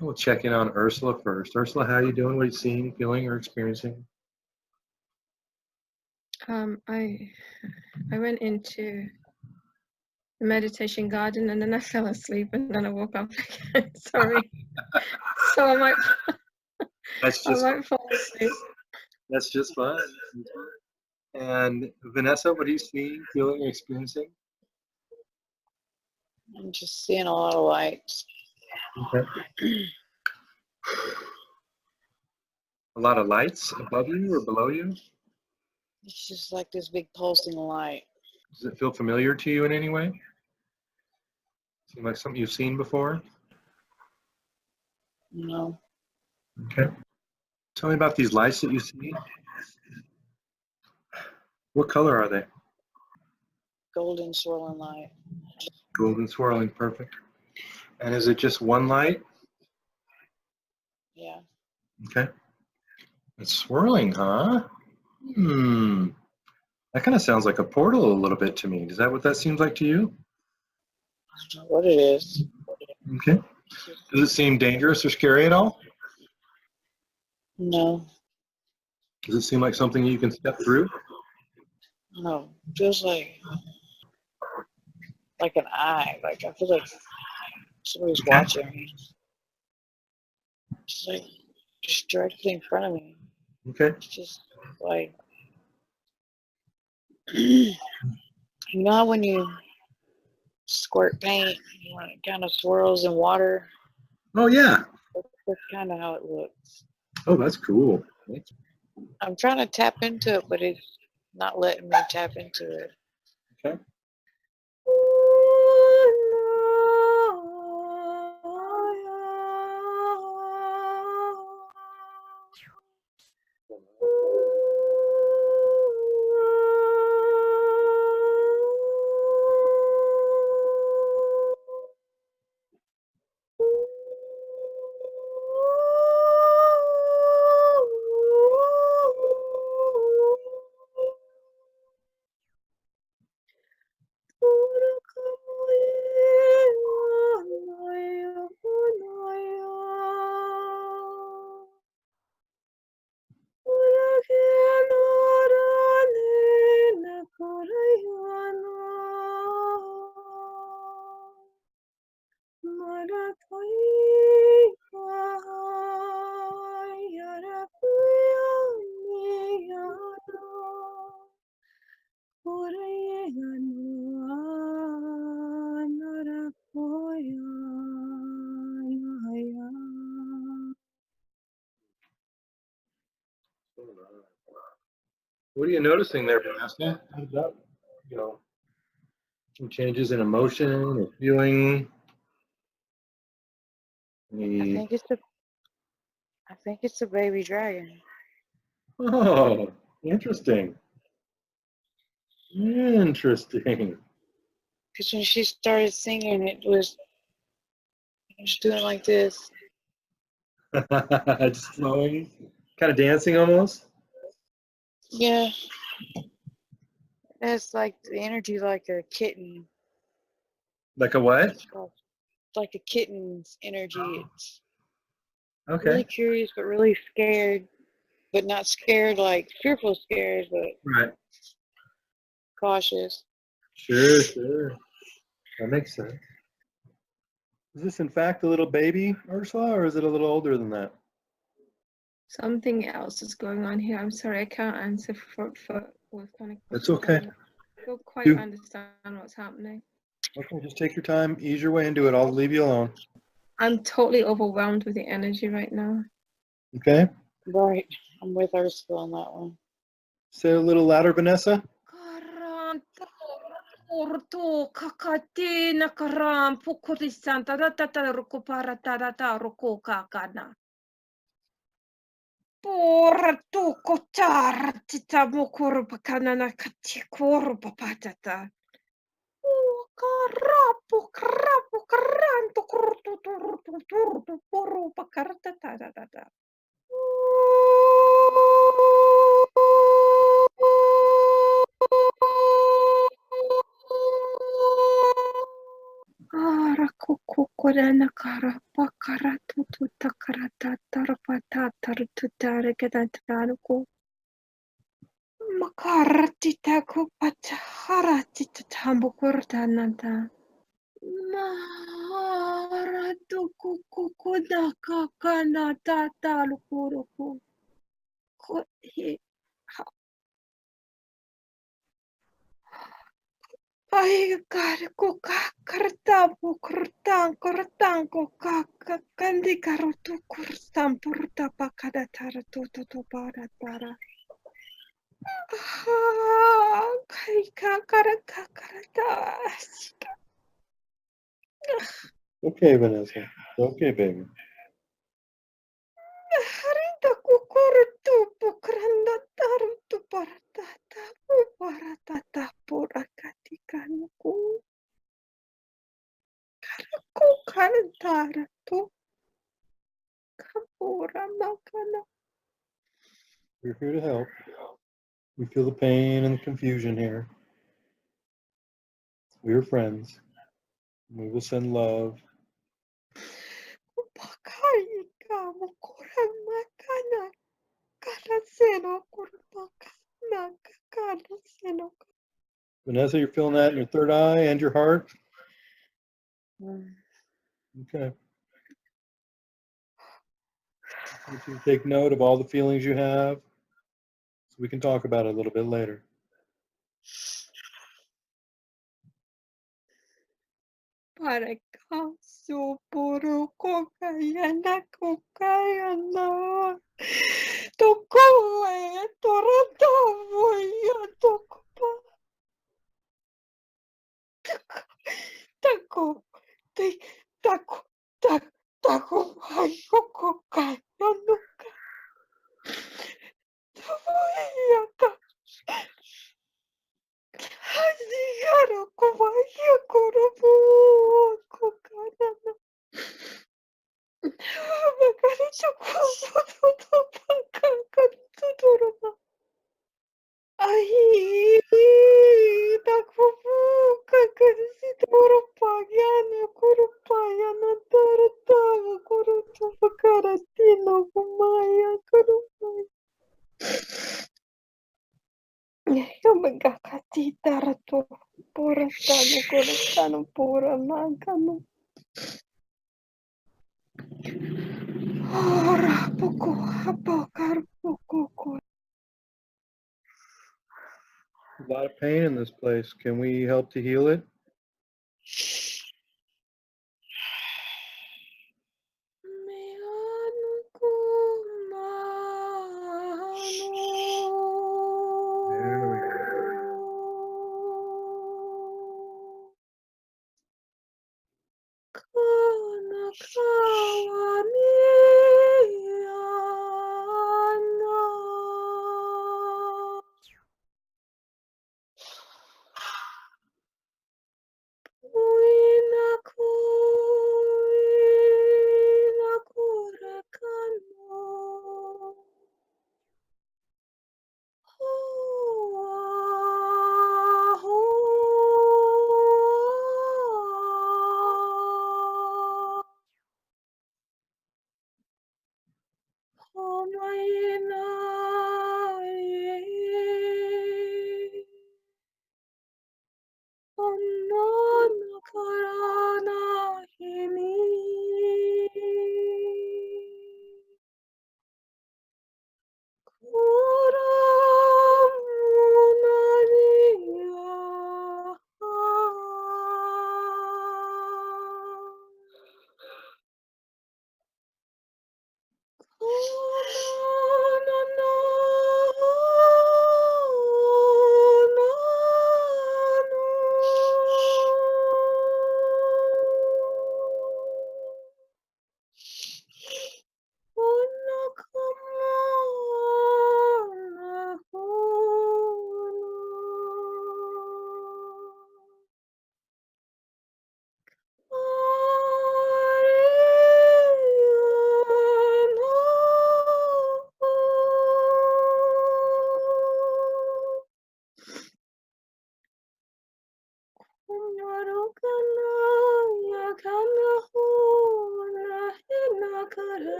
We'll check in on Ursula first. Ursula, how are you doing? What are you seeing, feeling, or experiencing? I went into the meditation garden and then I fell asleep and then I woke up again. Sorry. So I might fall asleep. That's just fine. And Vanessa, what are you seeing, feeling, or experiencing? I'm just seeing a lot of lights. Okay. A lot of lights above you or below you? It's just like this big pulsing light. Does it feel familiar to you in any way? Seem like something you've seen before? No. Okay. Tell me about these lights that you see. What color are they? Golden swirling light. Golden swirling, perfect. And is it just one light? Yeah. Okay. It's swirling, huh? That kind of sounds like a portal a little bit to me. Is that what that seems like to you? I don't know what it is. Okay. Does it seem dangerous or scary at all? No. Does it seem like something you can step through? No. Feels like an eye. Like I feel like somebody's watching me. It's like just directly in front of me. Okay. It's just like you know how when you squirt paint, when it kind of swirls in water? Oh, yeah. That's kind of how it looks. Oh, that's cool. I'm trying to tap into it, but it's not letting me tap into it. Okay. What are you noticing there, Vanessa? How's that, some changes in emotion or feeling? I think it's a baby dragon. Oh, interesting. Interesting. Because when she started singing, it was doing like this. Just flowing, kind of dancing almost. Yeah. It's like the energy like a kitten. Like a what? It's like a kitten's energy. It's Okay. really curious, but really scared. But not scared, like fearful scared, but Right. cautious. Sure. That makes sense. Is this in fact a little baby, Ursula, or is it a little older than that? Something else is going on here. I'm sorry, I can't answer for with kind of questions. That's okay. I don't quite understand what's happening. Okay, just take your time, ease your way into it. I'll leave you alone. I'm totally overwhelmed with the energy right now. Okay. Right. I'm with Ursula on that one. Say a little louder, Vanessa. Porto kakati nakaram pukuri santa tata rukupara tata ruku kakana. Porto kotar tita mukuru pakana na katikuru papatata. Karapu karapu karanto kurtu turtu turtu puru pakarata tata. kukurana kara pakara tutu takarata tarapata tarututare kadantaraku. Makaratita kupata haratita tambukurtananta. Maharatu kukukudaka kana tatalukuruku. Kohi. Ay, kar kuka karta bukurtan kurtan kuka kandi karutu kurstan purta pakada tara tutu tu para tara. Kai kakara kakarata. Okay, Vanessa. Okay, baby. Harinta kukurutu pukranda tarutu paratata paratata purakatikanuku. Karaku karantara tu kapura makana. We're here to help. We feel the pain and the confusion here. We're friends. We will send love. Pakai kamu kurang makana. Karaseno kurmakana karaseno. Vanessa, you're feeling that in your third eye and your heart? Mm. Okay. I want you to take note of all the feelings you have so we can talk about it a little bit later. Para kaso puro kokayana kokayana. Toko torata voya toko pa. Tako tako tako ay kokayana ka. Voya ka. Hazigaro kovaya korobu kokayana. Makarito kusuto pakakatutoroba. Ai, takufuka karisitoro pagana kurupayana taratava kurutuva karatino kumaya kurupaya. Yamagakati tarato puratano kuratano pura magano. Ora poco apokar poco. A lot of pain in this place. Can we help to heal it? There we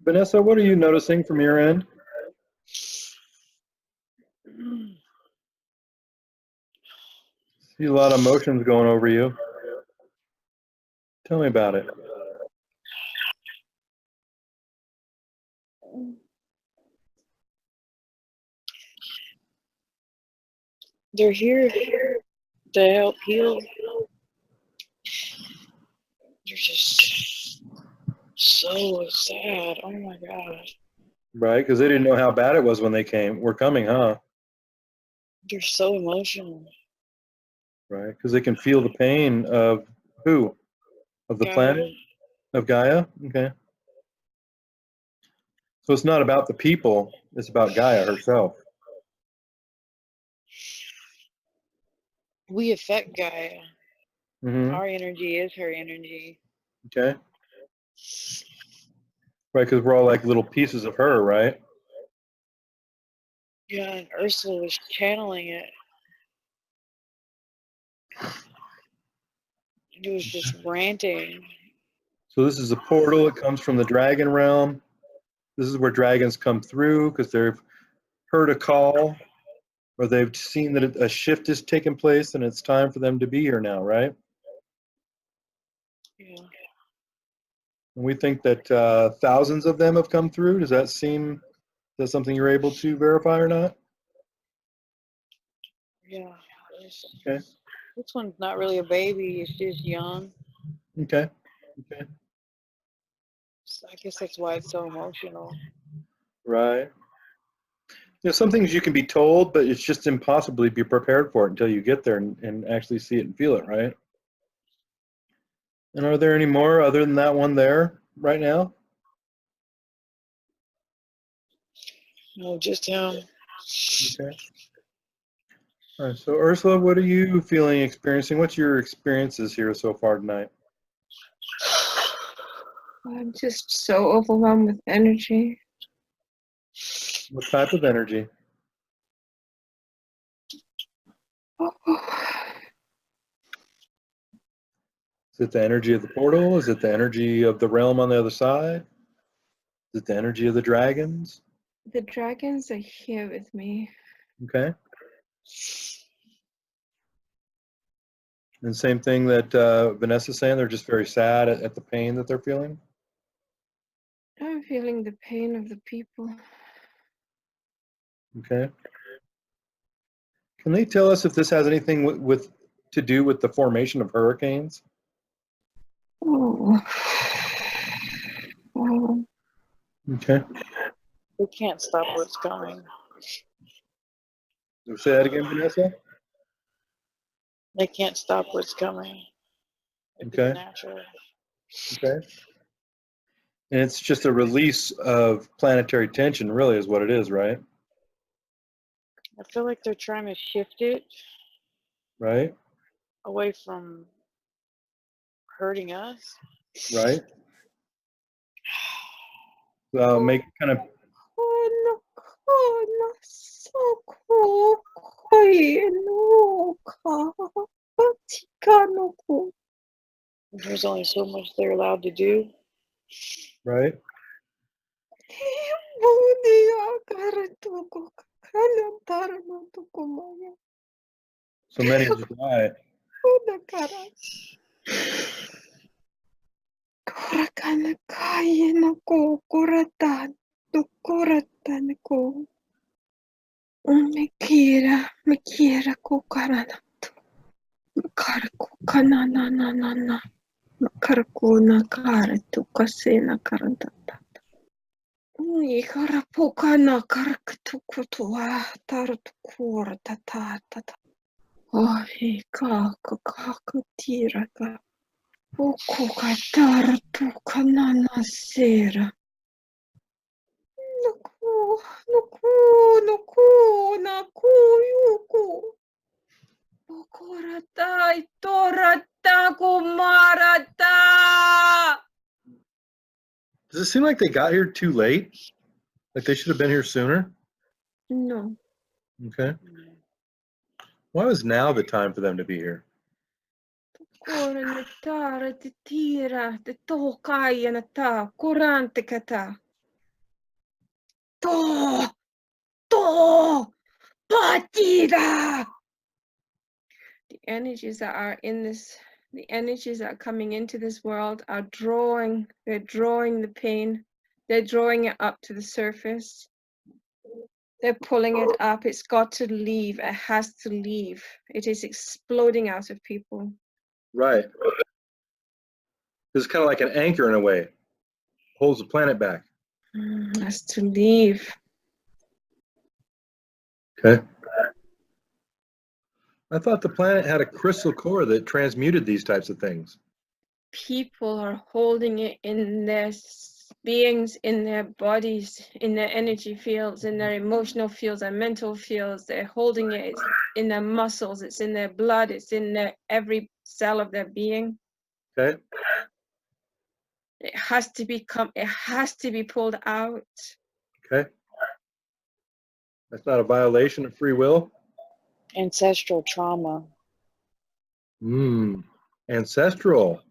Vanessa, what are you noticing from your end? See a lot of emotions going over you. Tell me about it. They're here to help heal. They're just so sad. Oh my God. Right, because they didn't know how bad it was when they were coming, huh? They're so emotional. Right, because they can feel the pain of who? Of the Gaia. planet? Of Gaia? Okay. So it's not about the people, it's about Gaia herself. We affect Gaia. Mm-hmm. Our energy is her energy. Okay. Right, because we're all like little pieces of her, right? Yeah, and Ursula was channeling it. It was just ranting. So this is a portal. It comes from the dragon realm. This is where dragons come through because they've heard a call or they've seen that a shift is taking place and it's time for them to be here now, right? Yeah. And we think that thousands of them have come through. Does that seem, is that something you're able to verify or not? Yeah. Okay. This one's not really a baby. It's just young. Okay. Okay. So I guess that's why it's so emotional. Right. There's some things you can be told, but it's just impossible to be prepared for it until you get there and actually see it and feel it, right? And are there any more other than that one there right now? No, just him. Okay. All right. So Ursula, what are you feeling, experiencing? What's your experiences here so far tonight? I'm just so overwhelmed with energy. What type of energy? Is it the energy of the portal? Is it the energy of the realm on the other side? Is it the energy of the dragons? The dragons are here with me. Okay. And same thing that Vanessa's saying, they're just very sad at the pain that they're feeling. I'm feeling the pain of the people. Okay. Can they tell us if this has anything with to do with the formation of hurricanes? Oh. Oh. Okay. We can't stop what's coming. Say that again, Vanessa. They can't stop what's coming. It's Okay. natural. Okay. And it's just a release of planetary tension, really, is what it is, right? I feel like they're trying to shift it Right? away from hurting us. Right? Make kind of Ako ko'y ano ka? Batikano ko. There's only so much they're allowed to do. Right? Budi akaratu ko kalantarano to kumaya. So many just die. Uda kara. Kurakana kaya na ko kuratan. Tukuratan ko. Mikira ko karana. Makara ko kanana na na na. Makara ko na kara to kasi na karantata. Ikara po ka na karakatukutua tarutukura tata tata. Ohi kakakatira ka. Uku kataratuka nanasera. Naku, yuku. Ukurata itorata kumarata. Does it seem like they got here too late? Like they should have been here sooner? No. Okay. Why was now the time for them to be here? Kuran tara tira te tokai na ta kurante kata. To patira. The energies that are in this, the energies that are coming into this world are drawing, they're drawing the pain, they're drawing it up to the surface. They're pulling it up. It's got to leave. It has to leave. It is exploding out of people. Right. This is kind of like an anchor in a way. Holds the planet back. Has to leave. Okay. I thought the planet had a crystal core that transmuted these types of things. People are holding it in their beings, in their bodies, in their energy fields, in their emotional fields and mental fields. They're holding it in their muscles. It's in their blood. It's in their every cell of their being. Okay. It has to be pulled out. Okay. That's not a violation of free will. Ancestral trauma. Ancestral.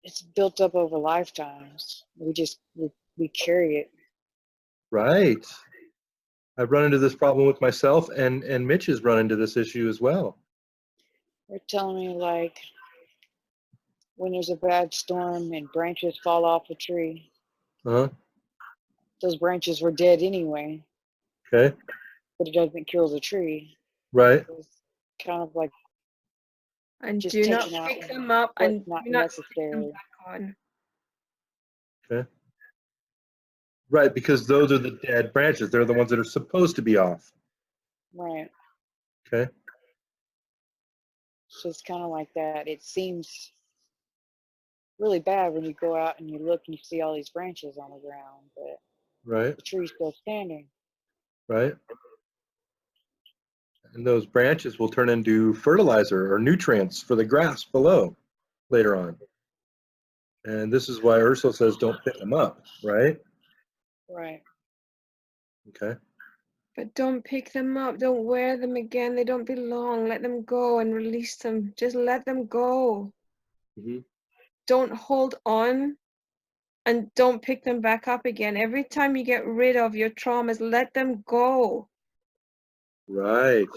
It's built up over lifetimes. We carry it. Right. I've run into this problem with myself, and Mitch has run into this issue as well. They're telling me like when there's a bad storm and branches fall off a tree, Uh-huh. those branches were dead anyway, Okay. but it doesn't kill the tree. Right. It's kind of like And just do not taking out pick them up what's and not do not stick them necessary. back on. Okay. Right, because those are the dead branches. They're the ones that are supposed to be off. Right. Okay. So it's kind of like that. It seems really bad when you go out and you look and you see all these branches on the ground, but Right. the tree's still standing. Right. And those branches will turn into fertilizer or nutrients for the grass below later on. And this is why Ursula says don't pick them up, right? Right. Okay. But don't pick them up. Don't wear them again. They don't belong. Let them go and release them. Just let them go. Mm-hmm. Don't hold on and don't pick them back up again. Every time you get rid of your traumas, let them go. Right.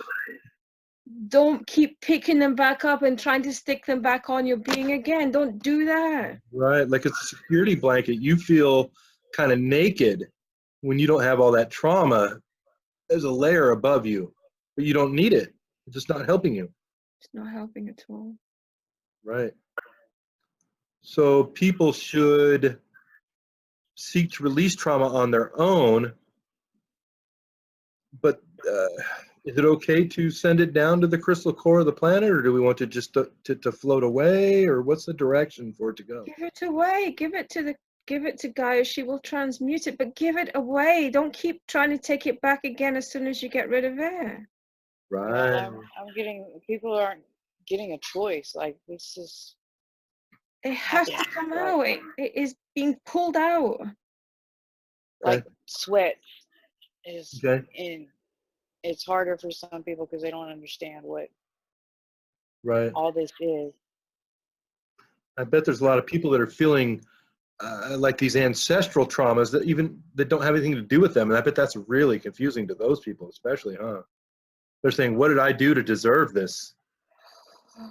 Don't keep picking them back up and trying to stick them back on your being again. Don't do that. Right. Like it's a security blanket. You feel kind of naked when you don't have all that trauma. There's a layer above you, but you don't need it. It's just not helping you. It's not helping at all. Right. So people should seek to release trauma on their own, but is it okay to send it down to the crystal core of the planet, or do we want to just to float away, or what's the direction for it to go? Give it away. Give it to Gaia. She will transmute it, but give it away. Don't keep trying to take it back again as soon as you get rid of it. Right. I'm getting, people aren't getting a choice. Like this is. It has to come out. It is being pulled out. Like sweat is Okay. in it's harder for some people because they don't understand what Right. all this is. I bet there's a lot of people that are feeling like these ancestral traumas that don't have anything to do with them, and I bet that's really confusing to those people, especially, huh? They're saying, "What did I do to deserve this?" And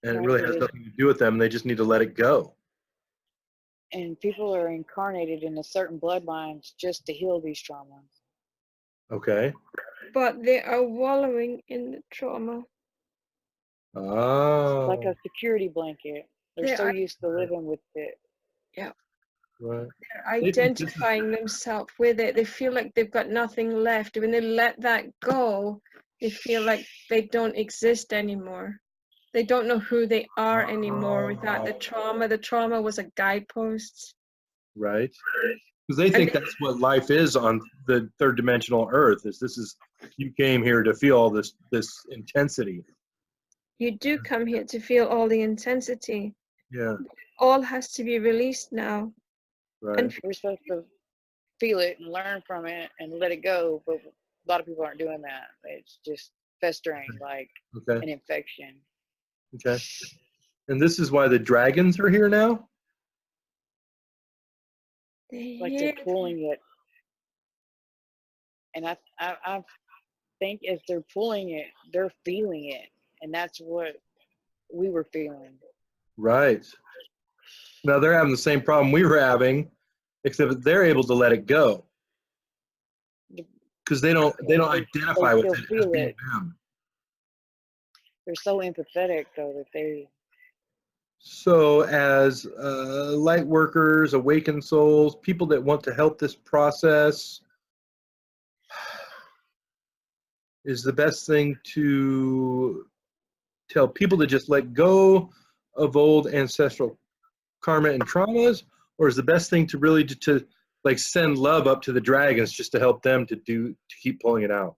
it That's really what has it is. nothing to do with them. And they just need to let it go. And people are incarnated into certain bloodlines just to heal these traumas. Okay. But they are wallowing in the trauma. Like Oh. a security blanket. They're They so are, used to living with it. Right. they're They think this is identifying themselves with it. They feel like they've got nothing left. When they let that go, they feel like they don't exist anymore. They don't know who they are anymore without the trauma. The trauma was a guidepost. right. Because they And think that's what life is on the third dimensional Earth. This is you came here to feel all this intensity. you do come here to feel all the intensity. Yeah. All has to be released now. Right. And We're supposed to feel it and learn from it and let it go, but a lot of people aren't doing that. It's just festering like Okay. an infection. Okay. And this is why the dragons are here now. Like they're pulling it. And I think if they're pulling it, they're feeling it. And that's what we were feeling. Right. Now they're having the same problem we were having, except they're able to let it go because they don't They identify with still it as feel being it. them. They're so empathetic though that they So, as light workers, awakened souls, people that want to help this process, is the best thing to tell people to just let go of old ancestral karma and traumas, or is the best thing to really to like send love up to the dragons just to help them to keep pulling it out?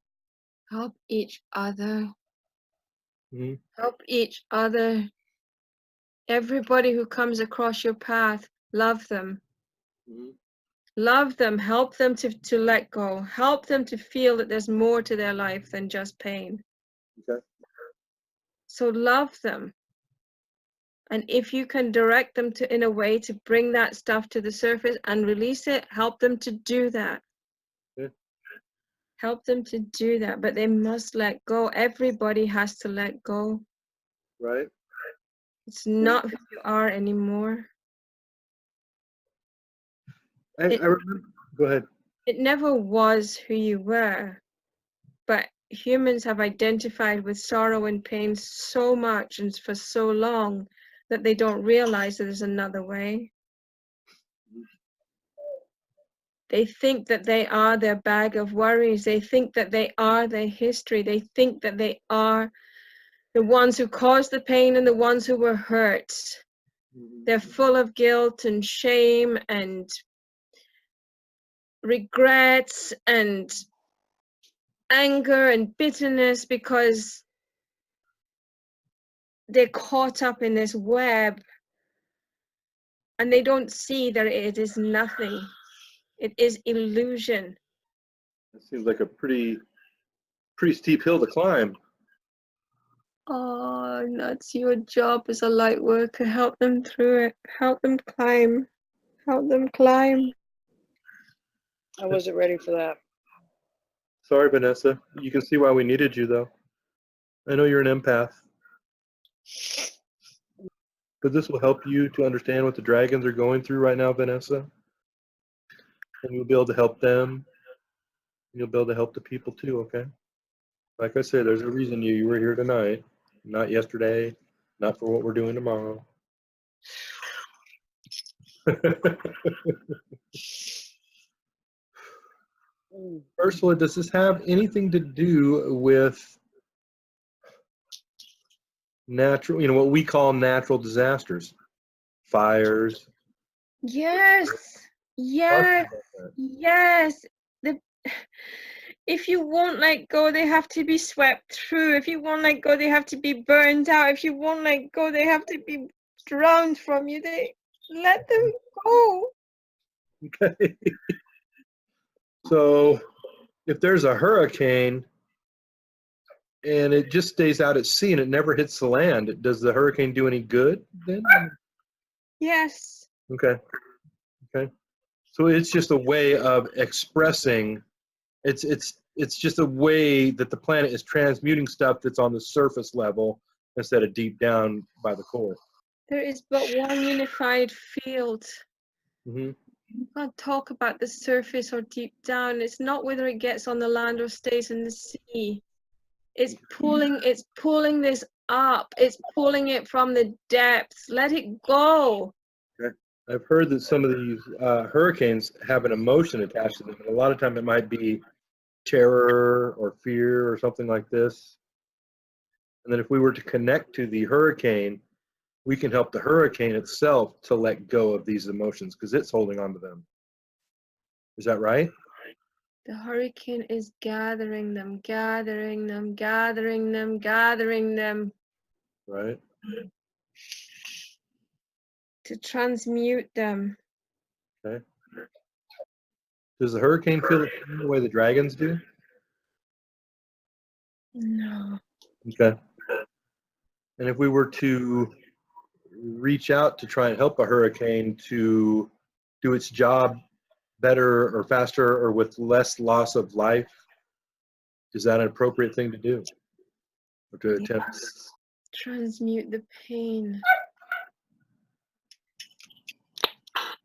help each other. Mhm. Help each other. Everybody who comes across your path, love them. Mhm. Love them. Help them to let go. Help them to feel that there's more to their life than just pain. Okay. So love them. And if you can direct them to in a way to bring that stuff to the surface and release it, help them to do that. Yeah. Help them to do that. But they must let go. Everybody has to let go. Right. It's not who you are anymore. I remember. Go ahead. It never was who you were, but humans have identified with sorrow and pain so much and for so long that they don't realize that there's another way. They think that they are their bag of worries. They think that they are their history. They think that they are the ones who caused the pain and the ones who were hurt. They're full of guilt and shame and regrets and anger and bitterness because they're caught up in this web and they don't see that it is nothing. It is illusion. It seems like a pretty steep hill to climb. Oh, and that's your job as a light worker. Help them through it. Help them climb. Help them climb. I wasn't ready for that. Sorry, Vanessa. You can see why we needed you, though. I know you're an empath, but this will help you to understand what the dragons are going through right now, Vanessa. And you'll be able to help them. And you'll be able to help the people too, okay? Like I said, there's a reason you were here tonight, not yesterday, not for what we're doing tomorrow. Ursula, does this have anything to do with natural, what we call natural disasters? Fires? Yes. Yes. Yes. The if you won't let go, they have to be swept through. If you won't let go, they have to be burned out. If you won't let go, they have to be drowned from you. They let them go. Okay. So if there's a hurricane, and it just stays out at sea and it never hits the land. Does the hurricane do any good then? Yes. Okay. Okay. So it's just a way of expressing. It's just a way that the planet is transmuting stuff that's on the surface level instead of deep down by the core. There is but one unified field. Hmm. You can't talk about the surface or deep down. It's not whether it gets on the land or stays in the sea. It's pulling this up. It's pulling it from the depths. Let it go. Okay. I've heard that some of these hurricanes have an emotion attached to them, and a lot of time it might be terror or fear or something like this. And then if we were to connect to the hurricane, we can help the hurricane itself to let go of these emotions because it's holding on to them. Is that right? The hurricane is gathering them, gathering them, gathering them, gathering them Right. to transmute them. Okay. Does the hurricane feel the way the dragons do? No. Okay. And if we were to reach out to try and help a hurricane to do its job better or faster or with less loss of life, is that an appropriate thing to do? Or to attempt? Yes. Transmute the pain.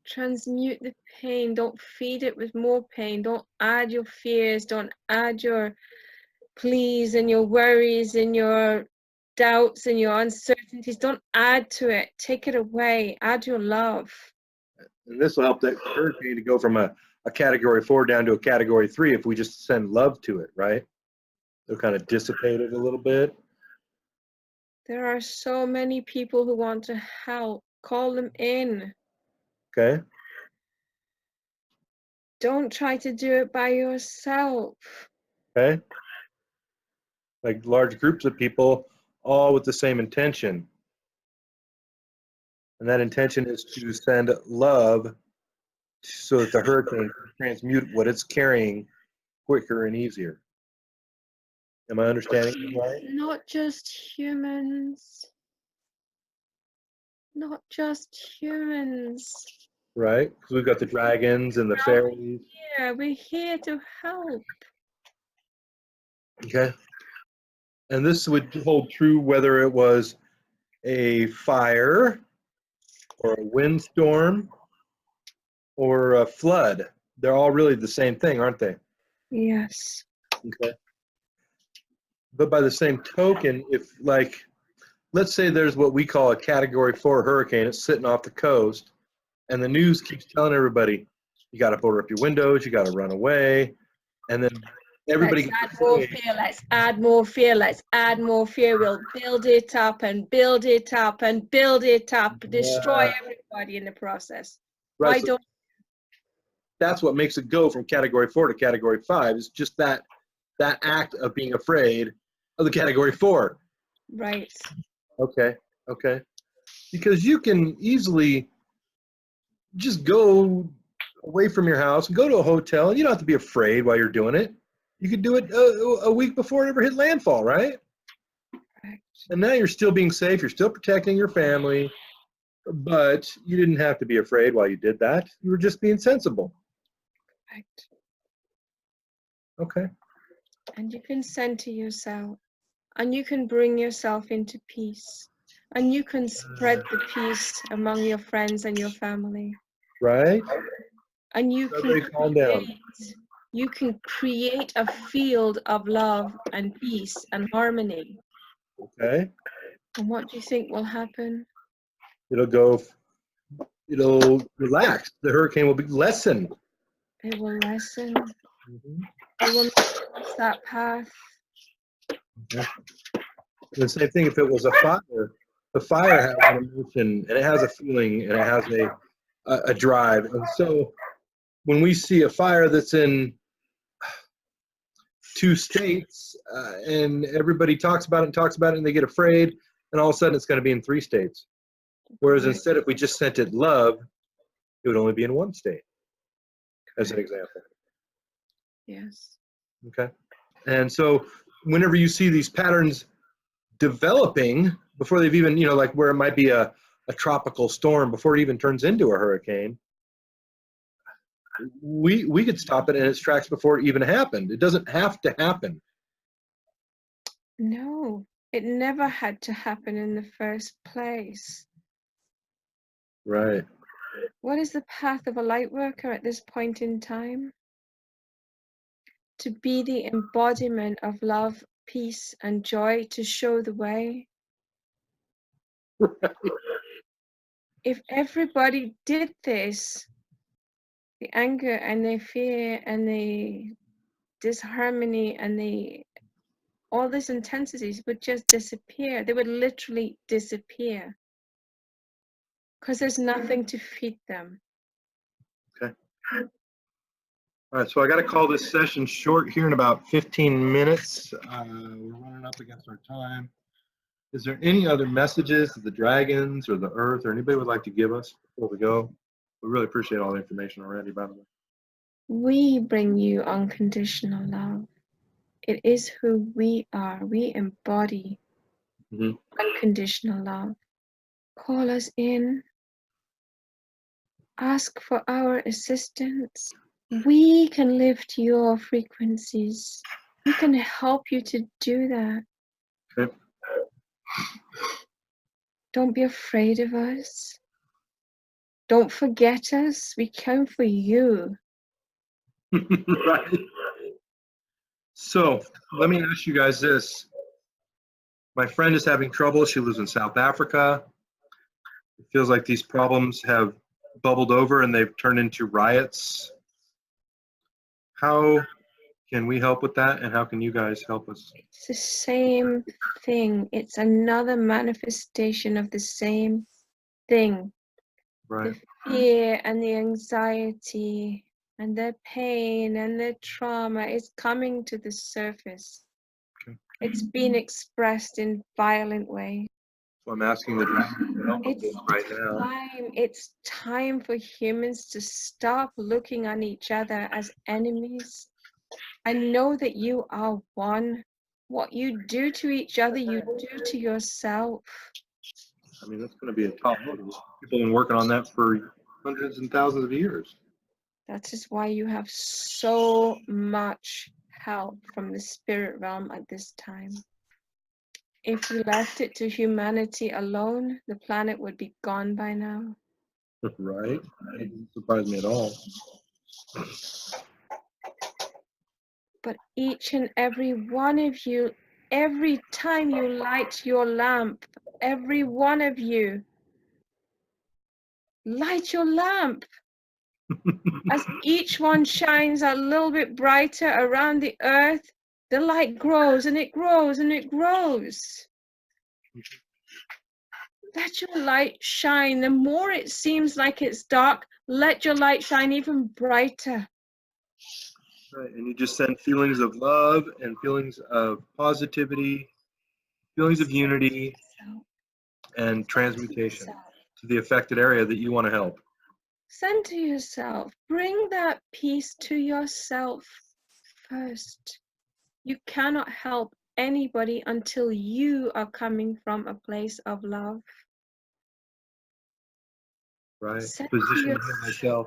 Transmute the pain. Don't feed it with more pain. Don't add your fears. Don't add your pleas and your worries and your doubts and your uncertainties. Don't add to it. Take it away. Add your love. And this will help that hurricane to go from a category 4 down to a category 3 if we just send love to it, right? It'll kind of dissipate it a little bit. There are so many people who want to help. Call them in. Okay. Don't try to do it by yourself. Okay. Like large groups of people, all with the same intention. And that intention is to send love so that the hurricane can transmute what it's carrying quicker and easier. Am I understanding that right? Not just humans. Not just humans. Right? Because we've got the dragons and the fairies. Yeah, we're here to help. Okay. And this would hold true whether it was a fire or a windstorm or a flood. They're all really the same thing, aren't they? Yes. Okay. But by the same token, if like, let's say there's what we call a category 4 hurricane, it's sitting off the coast, and the news keeps telling everybody, you got to board up your windows, you got to run away, and then everybody Let's add more fear. Let's add more fear. Let's add more fear. We'll build it up and build it up and build it up. Destroy everybody in the process. Right, Why so don't? that's what makes it go from category 4 to category 5 is just that act of being afraid of the category 4. Right. Okay. Because you can easily just go away from your house and go to a hotel, and you don't have to be afraid while you're doing it. You could do it a week before it ever hit landfall, right? Correct. And now you're still being safe. You're still protecting your family, but you didn't have to be afraid while you did that. You were just being sensible. Correct. Okay. And you can center yourself, and you can bring yourself into peace, and you can spread the peace among your friends and your family. Right? And Everybody calm down. You can create a field of love and peace and harmony. Okay. And what do you think will happen? It'll relax. The hurricane will be lessened. It will lessen. Mm-hmm. It will not cross that path. Okay. The same thing if it was a fire. The fire has an emotion and it has a feeling and it has a drive. And so when we see a fire that's in 2 states and everybody talks about it and they get afraid, and all of a sudden it's going to be in 3 states. Whereas Right. instead, if we just sent it love, it would only be in 1 state, as an example. Yes. Okay. And so whenever you see these patterns developing before they've even, like where it might be a tropical storm before it even turns into a hurricane, we could stop it in its tracks before it even happened. It doesn't have to happen. No, it never had to happen in the first place. Right. What is the path of a light worker at this point in time? To be the embodiment of love, peace, and joy, to show the way. Right. If everybody did this, the anger and the fear and the disharmony and all these intensities would just disappear. They would literally disappear because there's nothing to feed them. Okay. All right, so I got to call this session short here in about 15 minutes. We're running up against our time. Is there any other messages that the dragons or the earth or anybody would like to give us before we go? We really appreciate all the information already, by the way. We bring you unconditional love. It is who we are. We embody unconditional love. Call us in. Ask for our assistance. We can lift your frequencies. We can help you to do that. Okay. Don't be afraid of us. Don't forget us. We come for you. Right. So let me ask you guys this. My friend is having trouble. She lives in South Africa. It feels like these problems have bubbled over and they've turned into riots. How can we help with that, and how can you guys help us? It's the same thing. It's another manifestation of the same thing. Right. The fear and the anxiety and the pain and the trauma is coming to the surface. Okay. It's being expressed in violent ways. So I'm asking the dragon to help with this right now. It's time for humans to stop looking at each other as enemies. I know that you are one. What you do to each other, you do to yourself. I mean, that's going to be a top note. People have been working on that for hundreds and thousands of years. That is why you have so much help from the spirit realm at this time. If you left it to humanity alone, the planet would be gone by now. Right? That doesn't surprise me at all. But each and every one of you, every time you light your lamp, every one of you, light your lamp. As each one shines a little bit brighter around the earth, the light grows and it grows and it grows. Let your light shine. The more it seems like it's dark, let your light shine even brighter. Right. And you just send feelings of love and feelings of positivity, feelings of unity and transmutation to the affected area that you want to help. Center yourself. Bring that peace to yourself first. You cannot help anybody until you are coming from a place of love. Right. Center Position yourself. myself.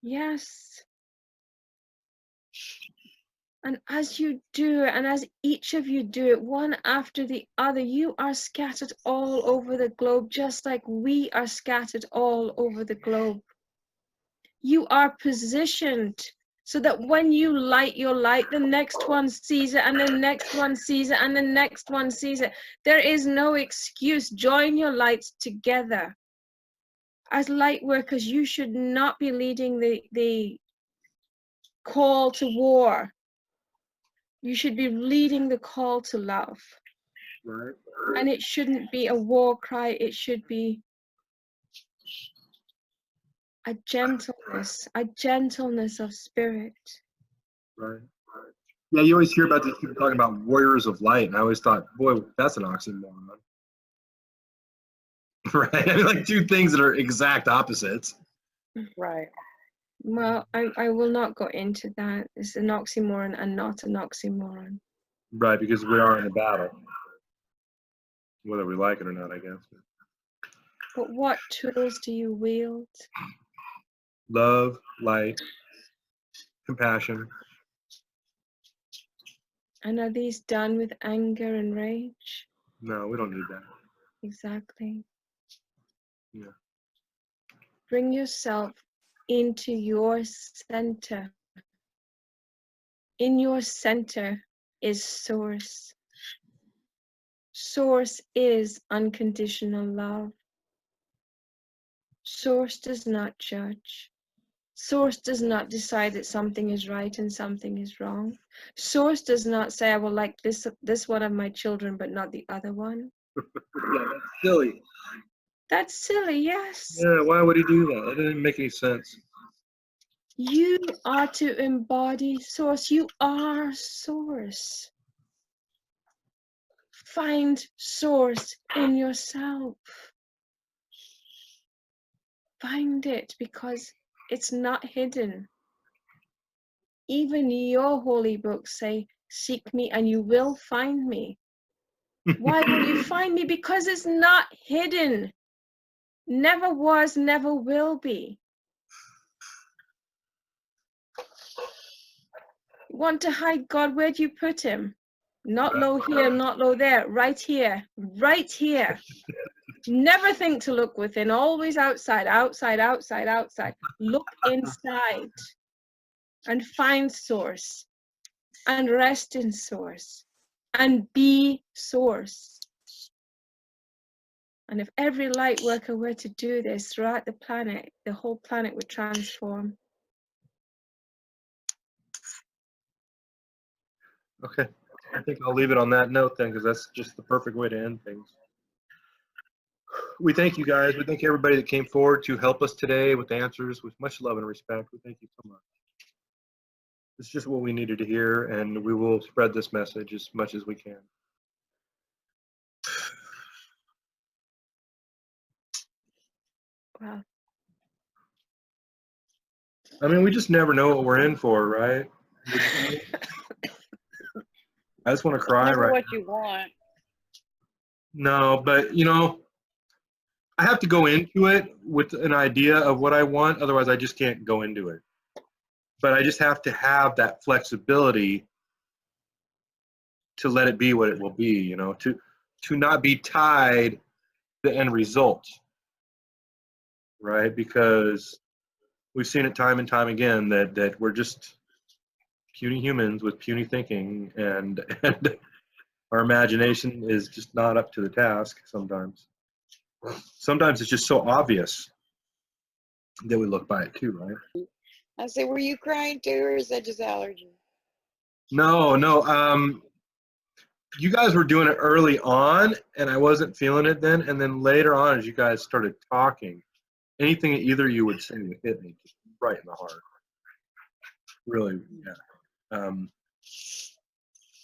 Yes. And as you do it, and as each of you do it, one after the other, you are scattered all over the globe, just like we are scattered all over the globe. You are positioned so that when you light your light, the next one sees it, and the next one sees it, and the next one sees it. There is no excuse. Join your lights together. As light workers, you should not be leading the call to war. You should be leading the call to love. Right. And it shouldn't be a war cry. It should be a gentleness of spirit. Right. Yeah, you always hear about these people talking about warriors of light, and I always thought, boy, that's an oxymoron. Right? I mean, like two things that are exact opposites. Right. Well, I will not go into that. It's an oxymoron and not an oxymoron. Right, because we are in a battle, whether we like it or not, I guess. But what tools do you wield? Love, light, compassion. And are these done with anger and rage? No, we don't need that. Exactly. Yeah. Bring yourself into your center. In your center is source. Source is unconditional love. Source does not judge. Source does not decide that something is right and something is wrong. Source does not say, I will like this one of my children, but not the other one. Yeah, that's silly. That's silly, yes. Yeah, why would he do that? That didn't make any sense. You are to embody source. You are source. Find source in yourself. Find it, because it's not hidden. Even your holy books say, seek me and you will find me. Why will you find me? Because it's not hidden. Never was, never will be. You want to hide God? Where do you put him? Not low here, not low there. Right here. Right here. Never think to look within. Always outside, outside, outside, outside. Look inside and find source and rest in source and be source. And if every light worker were to do this throughout the planet, the whole planet would transform. Okay. I think I'll leave it on that note then, because that's just the perfect way to end things. We thank you guys. We thank everybody that came forward to help us today with answers, with much love and respect. We thank you so much. It's just what we needed to hear, and we will spread this message as much as we can. Wow. I mean, we just never know what we're in for, right? I just want to cry Never right what now. you want. No, but you know, I have to go into it with an idea of what I want, otherwise I just can't go into it. But I just have to have that flexibility to let it be what it will be, you know, to not be tied to the end result, right? Because we've seen it time and time again that we're just puny humans with puny thinking, and our imagination is just not up to the task sometimes. Sometimes it's just so obvious that we look by it too, right? I say, were you crying too, or is that just allergy? No, you guys were doing it early on, and I wasn't feeling it then. And then later on, as you guys started talking, anything that either of you would say would hit me just right in the heart. Really, yeah.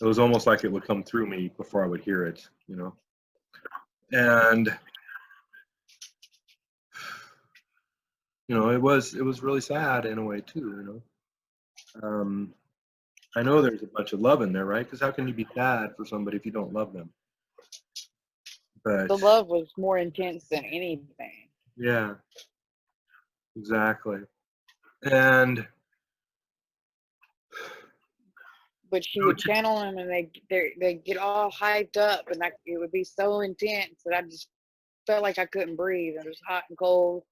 It was almost like it would come through me before I would hear it, you know. And you know, it was really sad in a way too, you know. I know there's a bunch of love in there, right? Because how can you be sad for somebody if you don't love them? But The love was more intense than anything. yeah, exactly. And But she would channel them, and they get all hyped up, and it would be so intense that I just felt like I couldn't breathe. It was hot and cold,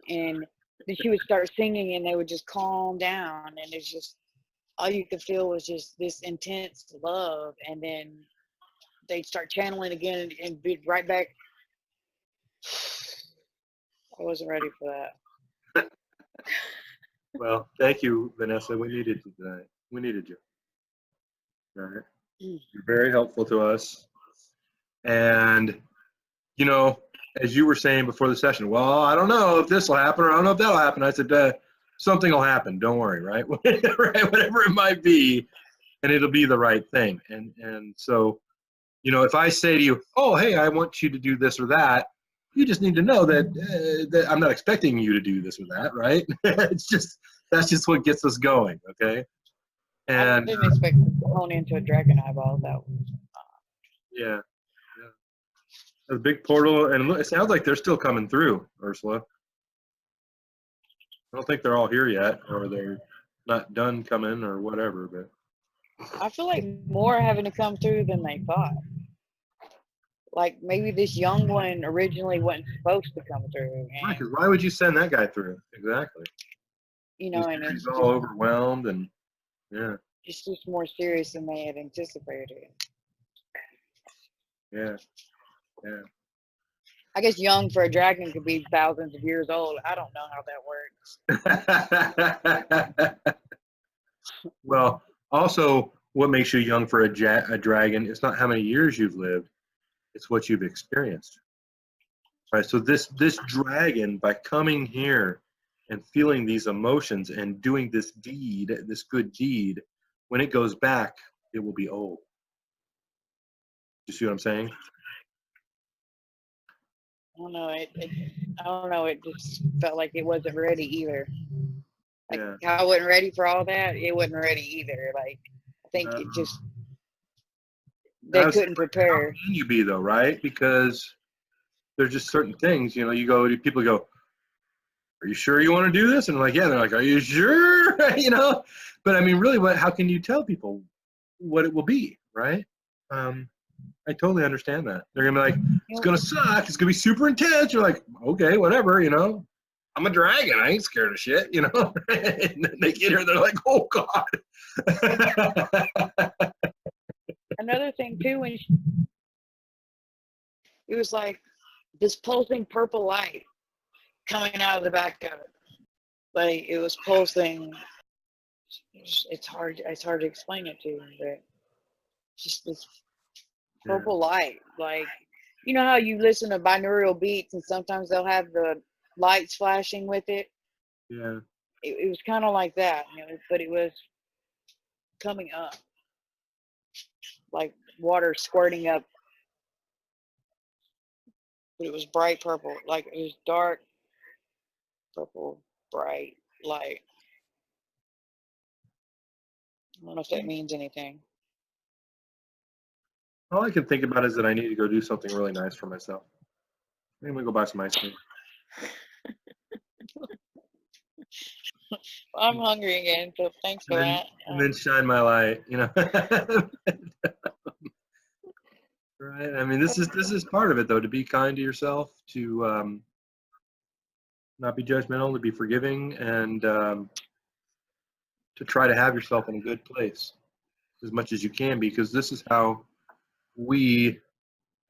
and then she would start singing, and they would just calm down, and it's just all you could feel was just this intense love, and then they'd start channeling again and be right back. I wasn't ready for that. well, thank you, Vanessa. We needed you tonight. We needed you. All right. You're very helpful to us. And, you know, as you were saying before the session, well, I don't know if this will happen or I don't know if that'll happen. I said, something will happen. Don't worry, right? Right? Whatever it might be, and it'll be the right thing. And so, you know, if I say to you, oh, hey, I want you to do this or that, you just need to know that I'm not expecting you to do this or that, right? That's just what gets us going, okay? I And didn't expect to hone into a dragon eyeball. That was, yeah, a big portal, and it sounds like they're still coming through, Ursula. I don't think they're all here yet, or they're not done coming, or whatever. But I feel like more are having to come through than they thought. Like maybe this young one originally wasn't supposed to come through, right, and because why would you send that guy through? Exactly. you know, and He's it's all overwhelmed, and yeah, just more serious than they had anticipated. yeah. I guess young for a dragon could be thousands of years old. I don't know how that works. Well, also, what makes you young for a dragon is not how many years you've lived; it's what you've experienced. Right. So this dragon, by coming here and feeling these emotions and doing this deed, this good deed, when it goes back, it will be old. You see what I'm saying? I don't know. I don't know. It just felt like it wasn't ready either. Like Yeah. how I wasn't ready for all that. It wasn't ready either. Like I think it just they couldn't prepare. How can you be though, right? Because there's just certain things, you know. You go, people go, "Are you sure you want to do this?" And I'm like, "Yeah." And they're like, "Are you sure?" You know. But I mean, really, how can you tell people what it will be, right? I totally understand that. They're gonna be like, "It's gonna suck. It's gonna be super intense." You're like, "Okay, whatever," you know. I'm a dragon. I ain't scared of shit, you know. And then they get here, they're like, "Oh God." Another thing too, when it was like this pulsing purple light coming out of the back of it. Like it was pulsing. It's hard to explain it to you, but just this purple light. Like you know how you listen to binaural beats and sometimes they'll have the lights flashing with it. Yeah. It was kind of like that, you know, but it was coming up like water squirting up. But it was bright purple, like it was dark purple, bright light. I don't know if that means anything. All I can think about is that I need to go do something really nice for myself. I'm gonna go buy some ice cream. I'm hungry again, so thanks for that. And then shine my light, you know. Right. I mean, this is part of it, though, to be kind to yourself, to not be judgmental, to be forgiving, and to try to have yourself in a good place as much as you can, because this is how we,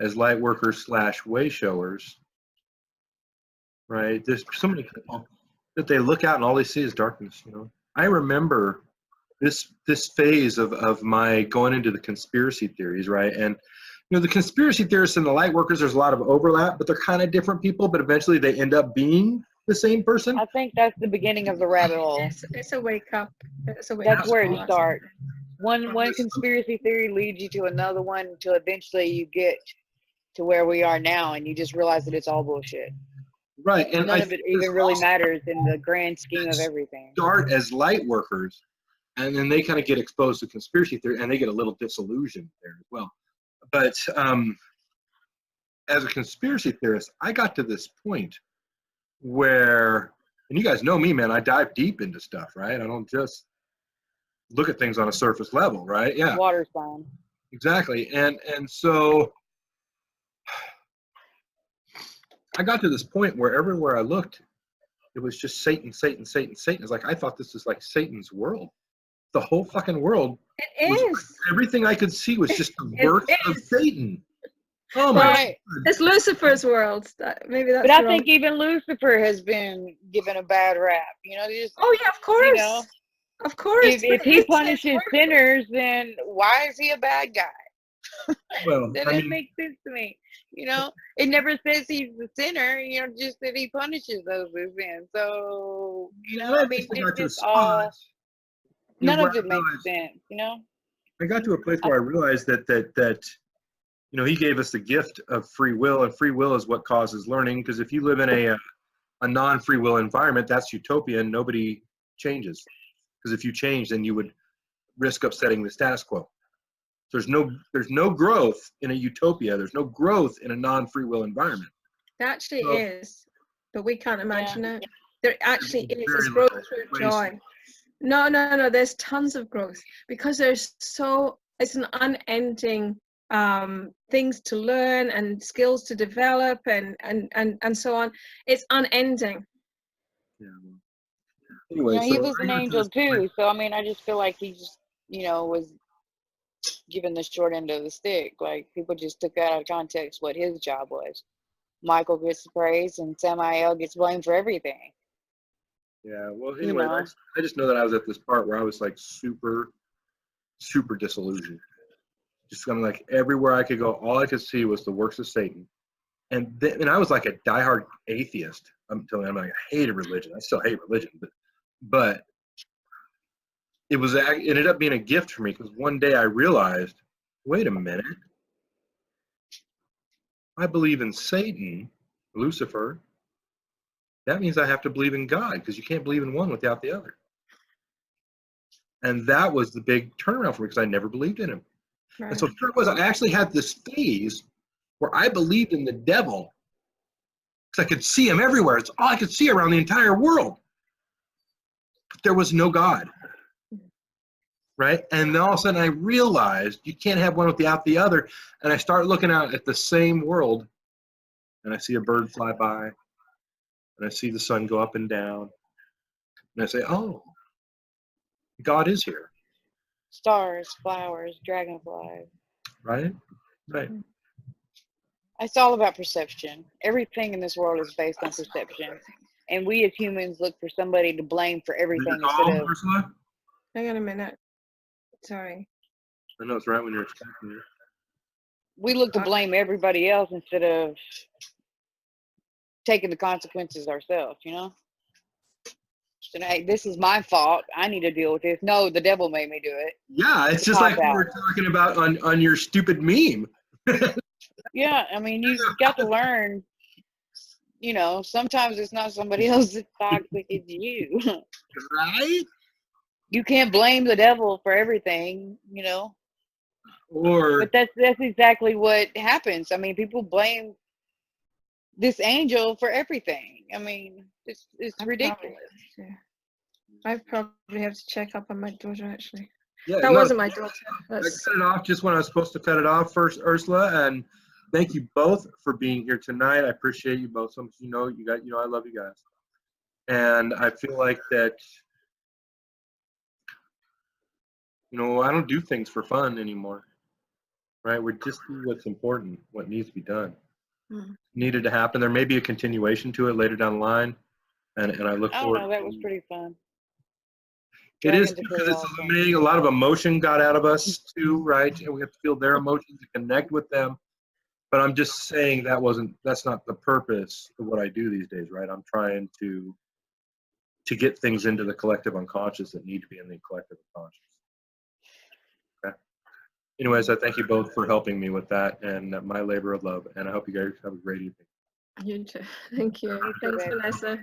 as light workers / way showers, right? There's so many people that they look out and all they see is darkness. You know, I remember this phase of my going into the conspiracy theories, right? And you know, the conspiracy theorists and the light workers, there's a lot of overlap, but they're kind of different people. But eventually, they end up being the same person. I think that's the beginning of the rabbit hole. It's a wake up. It's a wake That's up where call. it starts. One conspiracy theory leads you to another one until eventually you get to where we are now, and you just realize that it's all bullshit. Right, and none of it even really matters in the grand scheme of everything. Start as light workers, and then they kind of get exposed to conspiracy theory, and they get a little disillusioned there as well. But as a conspiracy theorist, I got to this point where, and you guys know me, man, I dive deep into stuff, right? I don't just look at things on a surface level, right? Yeah. Water sign. Exactly. And so I got to this point where everywhere I looked, it was just Satan, Satan, Satan, Satan. It's like I thought this was like Satan's world. The whole fucking world. It is. Everything I could see was just the work of Satan. Oh my Right. God. It's Lucifer's world. Maybe that's But I wrong. think even Lucifer has been given a bad rap. You know, just, Oh yeah, of course. you know, Of course. if he punishes sinners, then why is he a bad guy? Well, That doesn't make sense to me. You know, it never says he's the sinner. You know, just that he punishes those who sin. So you know, I mean, it's just all. None of it makes sense. You know. I got to a place where I realized that you know, he gave us the gift of free will, and free will is what causes learning. Because if you live in a non-free will environment, that's utopia, and nobody changes. Because if you change, then you would risk upsetting the status quo. There's no growth in a utopia. There's no growth in a non-free will environment. There actually So- is, but we can't imagine Yeah. it. There actually is. Very It's growth little. through joy. No. There's tons of growth because it's an unending things to learn and skills to develop and so on. It's unending. Yeah. Anyway, Yeah, he so was I an got to angel this point- too. So I mean, I just feel like he just, was given the short end of the stick. Like people just took out of context what his job was. Michael gets the praise, and Samael gets blamed for everything. Yeah. Well, You anyway, know. I just know that I was at this part where I was like super, super disillusioned. Just kind of like everywhere I could go, all I could see was the works of Satan. And I was like a diehard atheist. I'm telling you, I hated religion. I still hate religion, but it ended up being a gift for me because one day I realized, wait a minute, I believe in Satan, Lucifer. That means I have to believe in God because you can't believe in one without the other. And that was the big turnaround for me because I never believed in him. Right. And so here it was, I actually had this phase where I believed in the devil because I could see him everywhere. It's all I could see around the entire world. But there was no God. Right? And then all of a sudden I realized you can't have one without the other. And I start looking out at the same world and I see a bird fly by and I see the sun go up and down. And I say, oh, God is here. Stars, flowers, dragonflies. Right? Right. It's all about perception. Everything in this world is based on perception. And we as humans look for somebody to blame for everything Did you call, instead of, Ursula? Hang on a minute. Sorry. I know it's right when you're expecting it. we look to blame everybody else instead of taking the consequences ourselves, So, hey, this is my fault. I need to deal with this. No, the devil made me do it. Yeah, it's a just like we cop-out. were talking about on your stupid meme. Yeah, I mean, you got to learn, sometimes it's not somebody else that's toxic, it's you. Right? You can't blame the devil for everything, Or But that's exactly what happens. I mean, people blame this angel for everything. I mean, it's ridiculous. I probably have to check up on my daughter actually. yeah, That no, wasn't my daughter. I That's cut it off just when I was supposed to cut it off first, Ursula, and thank you both for being here tonight. I appreciate you both so much. I love you guys. And I feel like that, I don't do things for fun anymore. Right? We just do what's important, what needs to be done. Needed to happen. There may be a continuation to it later down the line. And I look I don't forward know. That was pretty fun. It is Dragons are because pretty it's awesome. illuminating. A lot of emotion got out of us too, right? And we have to feel their emotions and connect with them. But I'm just saying that's not the purpose of what I do these days, right? I'm trying to get things into the collective unconscious that need to be in the collective unconscious. Okay. Anyways, I thank you both for helping me with that and my labor of love. And I hope you guys have a great evening. you too. Thank you. Thanks, babe. Vanessa.